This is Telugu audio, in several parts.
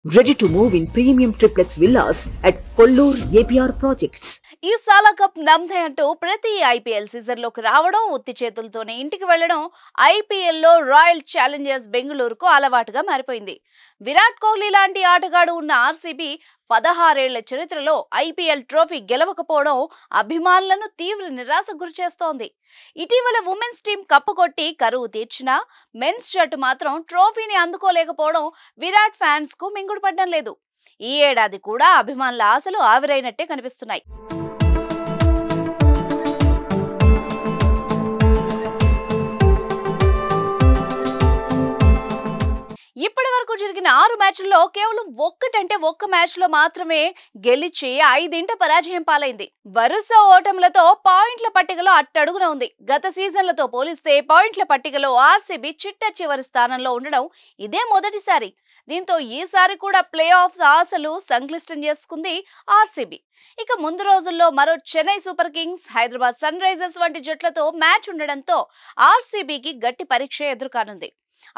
Ready to move in premium triplex villas at Kollur APR Projects. ఈ సాలా కప్ నమ్దే అంటూ ప్రతి ఐపీఎల్ సీజన్ లోకి రావడం ఉత్తి చేతులతోనే ఇంటికి వెళ్లడం ఐపీఎల్ లో రాయల్ ఛాలెంజర్స్ బెంగళూరుకు అలవాటుగా మారిపోయింది. విరాట్ కోహ్లీ లాంటి ఆటగాడు ఉన్న ఆర్సీబీ 16 ఏళ్ల చరిత్రలో ఐపీఎల్ ట్రోఫీ గెలవకపోవడం అభిమానులను తీవ్ర నిరాశకు గురిచేస్తోంది. ఇటీవల ఉమెన్స్ టీం కప్పు కొట్టి కరువు తీర్చినా మెన్స్ జట్టు మాత్రం ట్రోఫీని అందుకోలేకపోవడం విరాట్ ఫ్యాన్స్ కు మింగుడు పడడం లేదు. ఈ ఏడాది కూడా అభిమానుల ఆశలు ఆవిరైనట్టే కనిపిస్తున్నాయి. ఇప్పటి వరకు జరిగిన 6 మ్యాచ్ల్లో కేవలం ఒక్క మ్యాచ్ లో మాత్రమే గెలిచి 5 పరాజయం పాలైంది. వరుస ఓటములతో పాయింట్ల పట్టికలో అట్టడుగున ఉంది. గత సీజన్లతో పోలిస్తే పాయింట్ల పట్టికలో ఆర్సీబీ చిట్ట చివరి స్థానంలో ఉండడం ఇదే మొదటిసారి. దీంతో ఈసారి కూడా ప్లే ఆఫ్స్ ఆశలు సంక్లిష్టం చేసుకుంది ఆర్సీబీ. ఇక ముందు రోజుల్లో మరో Chennai Super Kings, Hyderabad Sunrisers వంటి జట్లతో మ్యాచ్ ఉండడంతో ఆర్సీబీకి గట్టి పరీక్ష ఎదుర్కానుంది.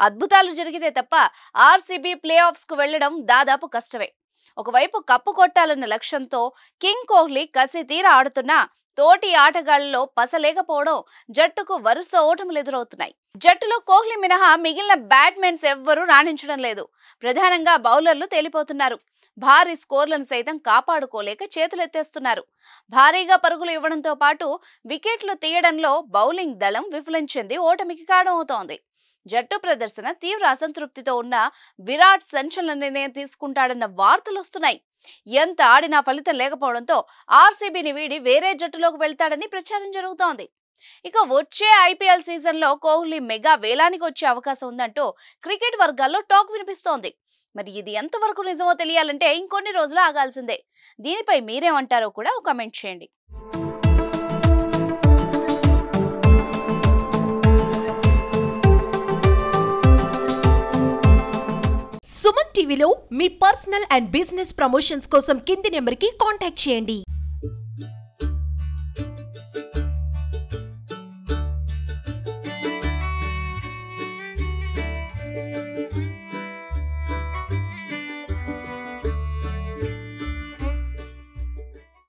అద్భుతాలు జరిగితే తప్ప ఆర్సీబీ ప్లే ఆఫ్స్ కు వెళ్లడం దాదాపు కష్టమే. ఒకవైపు కప్పు కొట్టాలన్న లక్ష్యంతో కింగ్ కోహ్లీ కసి తీర ఆడుతున్నా తోటి ఆటగాళ్లలో పసలేకపోవడం జట్టుకు వరుస ఓటములు ఎదురవుతున్నాయి. జట్టులో కోహ్లీ మినహా మిగిలిన బ్యాట్స్మెన్స్ ఎవ్వరూ రాణించడం లేదు. ప్రధానంగా బౌలర్లు తేలిపోతున్నారు. భారీ స్కోర్లను సైతం కాపాడుకోలేక చేతులెత్తేస్తున్నారు. భారీగా పరుగులు ఇవ్వడంతో పాటు వికెట్లు తీయడంలో బౌలింగ్ దళం విఫలం చెంది ఓటమికి కారణమవుతోంది. జట్టు ప్రదర్శన తీవ్ర అసంతృప్తితో ఉన్న విరాట్ సంచలన నిర్ణయం తీసుకుంటాడన్న వార్తలు వస్తున్నాయి. ఎంత ఆడినా ఫలితం లేకపోవడంతో ఆర్సీబీని వీడి వేరే జట్టులోకి వెళ్తాడని ప్రచారం జరుగుతోంది. ఇక వచ్చే ఐపీఎల్ సీజన్ లో కోహ్లీ మెగా వేలానికి వచ్చే అవకాశం ఉందంటూ క్రికెట్ వర్గాల్లో టాక్ వినిపిస్తోంది. మరి ఇది ఎంతవరకు నిజమో తెలియాలంటే ఇంకొన్ని రోజులు ఆగాల్సిందే. దీనిపై మీరేమంటారో కూడా కామెంట్ చేయండి. సుమన్ టీవీలో మీ పర్సనల్ అండ్ బిజినెస్ ప్రమోషన్స్ కోసం కింది నెంబర్కి కాంటాక్ట్ చేయండి.